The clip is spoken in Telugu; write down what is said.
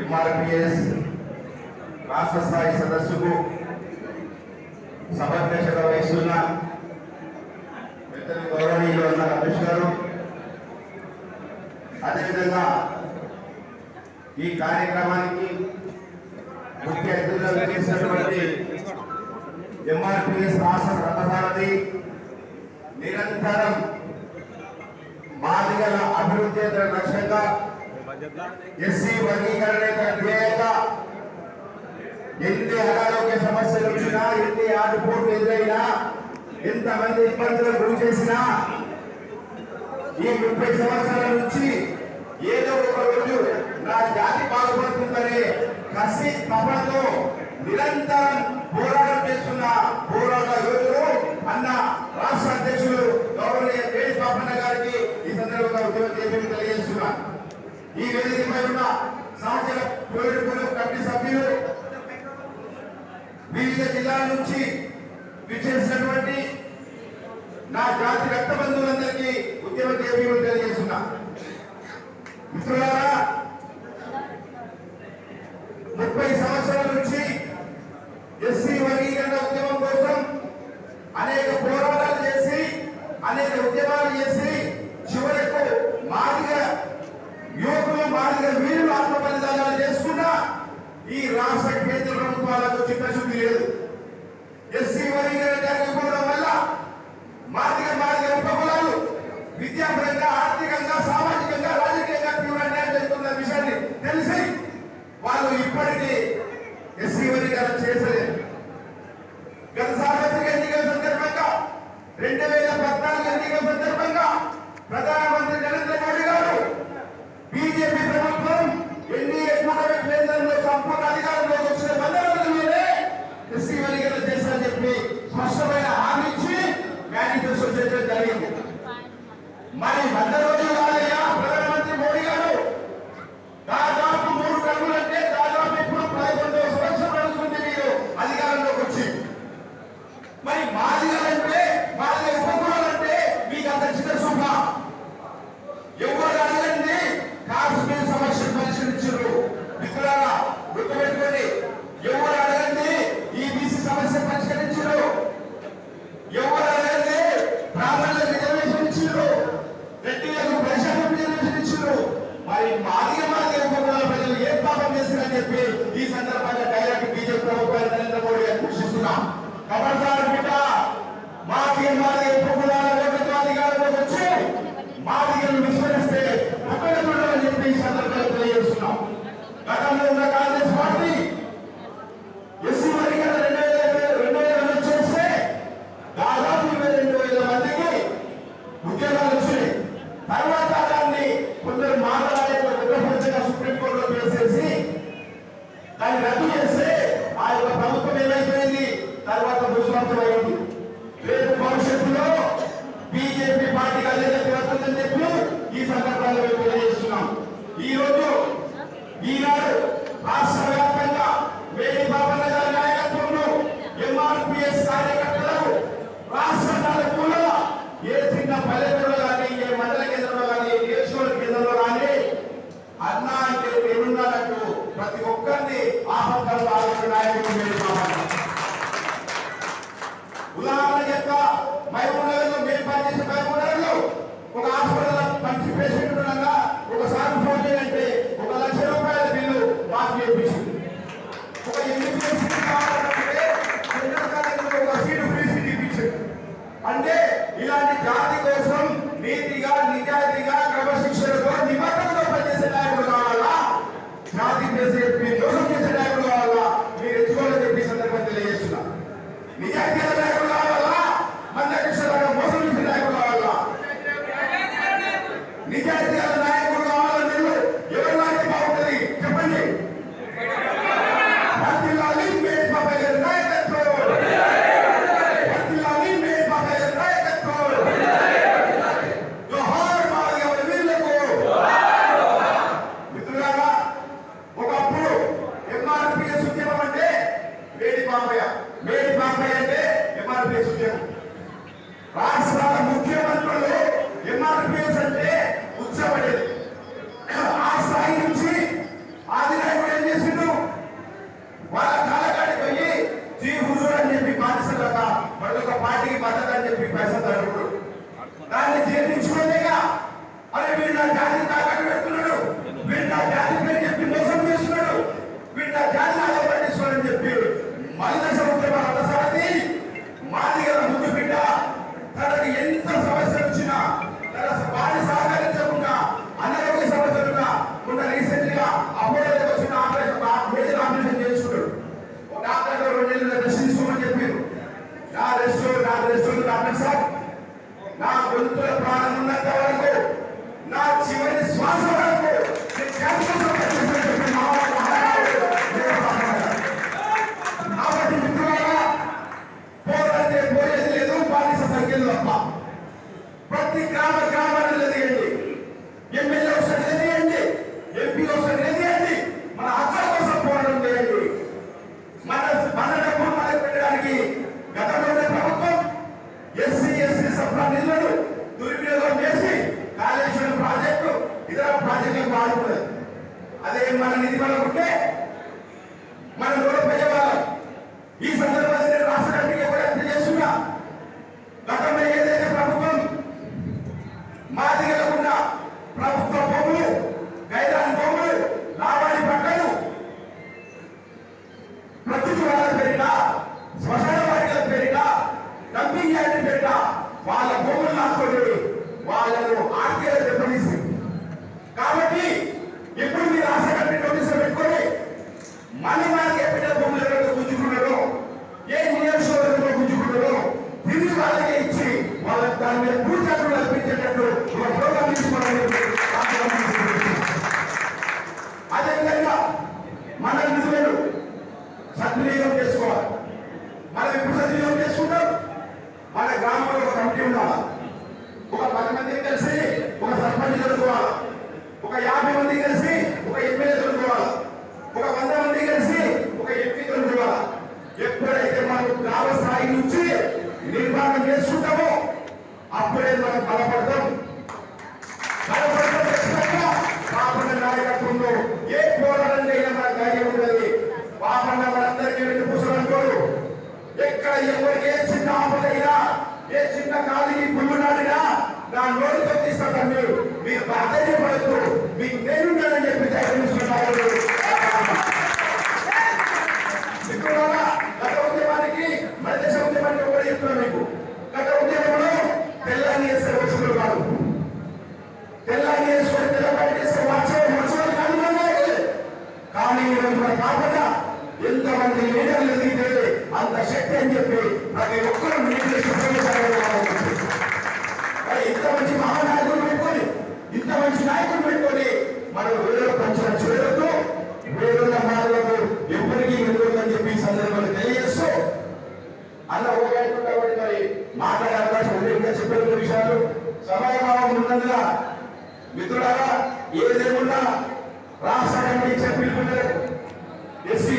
ఎంఆర్పిఎస్ రాష్ట్ర స్థాయి సదస్సుకు సభాధ్యక్షత వహిస్తున్న పెద్దలు గౌరవనీయులు ఉన్న రమేష్ గారు, అదేవిధంగా ఈ కార్యక్రమానికి ముఖ్య అతిథులుగా చేసినటువంటి ఎంఆర్పిఎస్ రాష్ట్ర రథసారథి, నిరంతరం మాదిగల అభివృద్ధి లక్ష్యంగా ఎస్సీ వర్గీకరణ ధ్యేయంగా ఎన్ని అనారోగ్య సమస్యలు వచ్చినా, ఎన్ని ఆటుపోట్లు ఎదురైనా, ఎంతమంది ఇబ్బందులకు గురి చేసినా ఈ 30 సంవత్సరాల నుంచి ఏదో ఒక రోజు నా జాతి బాగుపడుతుందనే కసి తపనతో నిరంతరం పోరాటం చేస్తున్న పోరాట యోధులు అన్న రాష్ట్ర అధ్యక్షులు గౌరవనీయ తేజ్ బాపన్న గారికి ఈ సందర్భంగా ఉద్యోగం చేసి తెలియజేస్తున్నా. ఈ వేదికపై ఉన్న సమాచార పోరాటంలో కమిటీ సభ్యులు, వివిధ జిల్లాల నుంచి విచ్చేసినటువంటి నా జాతి రక్త బంధువులందరికీ ఉద్యమ చేపలు తెలియజేస్తున్నా. మిత్రులారా, 30 సంవత్సరాల నుంచి ఎస్సీ వర్గీకరణ ఉద్యమం కోసం అనేక పోరాటాలు చేసి, అనేక ఉద్యమాలు చేసి, చివరకు మాదిగ యువకులు, మాదిగ వీరులు ఆత్మ బలిదానాలు చేసుకున్నా ఈ రాష్ట్ర కేంద్ర ప్రభుత్వాలకు చిత్తశుద్ధి లేదు. ఎస్సీ వర్గీకరణ జరగకపోవడం వల్ల మాదిగ ఉపకులాలు విద్యాపరంగా, ఆర్థికంగా, సామాజికంగా, రాజకీయంగా తీవ్ర అన్యాయం జరుగుతున్న విషయాన్ని తెలిసి వాళ్ళు ఇప్పటికీ ఎస్సీ వర్గీకరణ చేసలేదు. గత సార్వత్రిక ఎన్నికల సందర్భంగా 2014 ఎన్నికల సందర్భంగా ప్రధానమంత్రి నరేంద్ర మోడీ గారు బీజేపీ ప్రభుత్వం ఎన్డీఏ కూటమి కేంద్రంలో సంపూర్ణ అధికారంలోకి వచ్చిన 100 రోజుల్లోనే ఎస్సీ వర్గీకరణ చేస్తారని చెప్పి స్పష్టమైన హామీ ఇచ్చి మేనిఫెస్టో చేయడం జరిగింది. మరి 100 రోజులు కాదయ్యా, ప్రధానమంత్రి మోడీ గారు దాదాపు 3 టర్ములంటే దాదాపు ఇప్పుడు 11వ సంవత్సరం నడుస్తుంది మీరు అధికారంలోకి వచ్చి. మరి మాదిగలంటే, మాదిగ ఉపకులాలంటే మీకు అంత చిన్న శుభ ఎవరు అడగండి. కాశ్మీర్ సమస్య పరిశీలించారు. మిత్రులారా గుర్తుపెట్టుకోండి, ఎవరు అడగండి ఈబీసీ సమస్య పరిష్కరించారు, ఎవరు అడగండి బ్రాహ్మణుల రిజర్వేషన్ ఇచ్చారు, రెడ్డిలకు ప్రజలకు రిజర్వేషన్ ఇచ్చారు. మరి మాదిగ ఉపకులాల ప్రజలు ఏ పాపం చేశారని చెప్పి ఈ సందర్భంగా డైరెక్ట్ బీజేపీ ప్రభుత్వాన్ని నరేంద్ర మోడీ గారు సూచిస్తున్నాం. ఖబర్దార్ బిడ్డ, మాదిగ ఉపకులాల ఓటుతో అధికారంలోకి వచ్చి మాదిగలను విస్మరిస్తే ఉపయోగపడని చెప్పి ఈ సందర్భంగా తెలియజేస్తున్నాం. గతంలో ఉన్న కాంగ్రెస్ పార్టీ ఎస్సీ వర్గీకరణ 2000 చేస్తే దాదాపు 22,000 మందికి ఉద్యోగాలు వచ్చినాయి. తర్వాత దాన్ని కొందరు మాట్లాడే సుప్రీంకోర్టులో వేసేసి దాన్ని రద్దు చేస్తే ఆ యొక్క ప్రభుత్వం ఏమైపోయింది, తర్వాత ముస్లింమైంది. రేపు భవిష్యత్తులో బీజేపీ పార్టీకి అదే వస్తుందని చెప్పి ఈ సందర్భంగా మేము తెలియజేస్తున్నాం. ఈ రోజు ఈనాడు రాష్ట్ర వ్యాప్తంగా వేణి బాపన్న గారి నాయకత్వంలో ఎంఆర్పిఎస్ కార్యకర్తలకు రాష్ట్ర నలుమూలల ఏ చిన్న పల్లెటూరులో కానీ, ఏ మండల కేంద్రంలో కానీ, ఏ నియోజకవర్గ కేంద్రంలో కానీ అన్నా అంటే నేనున్నానంటూ ప్రతి ఒక్కరిని ఆపత్కాలు ఆలోచన నాయకుడు వేణి బాపన్న. ఉదాహరణ చెప్తా, మహబూబ్నగర్లో మేము పనిచేసే మహబూబ్నగర్లో ఒక హాస్పిటల్ మంచి పేషెంట్ ఉండగా ఒకసారి ఫోన్ చేయాలంటే 1 లక్ష రూపాయల బిల్లు మాకు చేయించింది. ఒక ఎంబీబీఎస్ కావాలంటే ఒక సీటు ఫ్రీ సీట్ ఇప్పించింది. అంటే ఇలాంటి జాతి కోసం నీతిగా, నిజాయితీగా, క్రమశిక్షణతో, నిబద్ధతతో పనిచేసే నాయకుడు కావాలా? జాతి చేసే మోసం చేసే నాయకుడు కావాలా? మీరు ఎంచుకోలేదు వాడుకున్నది. అదే మన నిధి మనం ఉంటే మనం రోడ్డుపోయేవాళ్ళం. ఈ సందర్భంగా నేను రాష్ట్ర కమిటీకి కూడా తెలియజేస్తున్నా, గతంలో ఏదైతే ప్రభుత్వం మాదిగలకున్న ప్రభుత్వ భూములు, గైరాన్ భూములు, లావాణి పంటలు, ప్రకృతి వాళ్ళ పేరిట, శ్మశాన వాటికల పేరిట, డంపింగ్ యార్డ్ పేరిట వాళ్ళ భూములు నాటుకొని వాళ్ళను ఆర్థిక దెబ్బతీసి, కాబట్టి ఇప్పుడు మీరు ఆశ కట్టి నోటీసులు పెట్టుకొని మళ్ళీ ఏ బిడ్డ భూములు ఎవరైతే గుంజుకున్నారో, ఏ నియోజకవర్గంలో గుంజుకున్నారో తిరిగి వాళ్ళకే ఇచ్చి వాళ్ళకి దాని మీద పూర్తి కల్పించేటట్టు ఒక ప్రోగ్రాం తీసుకోవాలని అదేవిధంగా మన నిధులను సద్వినియోగం చేసుకోవాలి. మనం ఎప్పుడు సద్వినియోగం చేసుకుంటాం? మన గ్రామంలో ఒక కమిటీ ఉండాలి. ఒక 10 మంది కలిసి ఒక సర్పంచ్ జరుపుకోవాలి, ఒక 50 మంది కలిసి ఒక ఎమ్మెల్యే జరుపుకోవాలి, ఒక 100 మంది కలిసి ఒక ఎంపీ జరుపుకోవాలి. ఎప్పుడైతే మనం గ్రామ స్థాయి నుంచి నిర్మాణం చేసుకుంటామో అప్పుడే మనం బలపడతాం. పాపన్న నాయకత్వంలో ఏ పోరాటం చేయడం మనకు ధైర్యం ఉన్నది. పాపన్న మనందరికీ వెళ్ళి కూర్చోనుకోడు. ఎక్కడ ఎవరికి ఏ చిన్న ఆపదైనా, ఏ చిన్న కాలికి పుల్లు నాడినా నా నోటితో తీస్తాను. మీరు అధైర్యపడుతూ మీకు నేనున్నానని చెప్పి ధైర్యం ఇస్తున్నారు. గత ఉద్యమానికి మన దేశ ఉద్యమానికి కూడా చెప్తున్నాను మీకు. గత ఉద్యమంలో తెల్లని వేసే వస్తువులు కాదు, తెల్లని వేసుకొని తెల్లబడి చేసే మనుషులు కాదు. కానీ ఈరోజు మన కాకుండా ఎంతమంది లీడర్లు ఎదిగితే అంత శక్తి అని చెప్పి ప్రతి ఒక్కరూ ఇంత మంచి మహానాయకులు పెట్టుకొని, ఇంత మంచి నాయకులు పెట్టుకొని మనం వేరే పంచిన చేయొద్దు, వేరున్న మాటలకు ఎప్పటికీ వెళ్ళొద్దని చెప్పి ఈ సందర్భంలో తెలియజేస్తూ అన్న ఓకేంటున్నా కాబట్టి మరి మాట్లాడే అవకాశం ఉంది. ఇంకా చెప్పిన విషయాలు సమయభావం ఉన్నందున మిత్రులారా, ఏదేమున్నా రాష్ట్ర కమిటీ చెప్పిన ఎస్సీ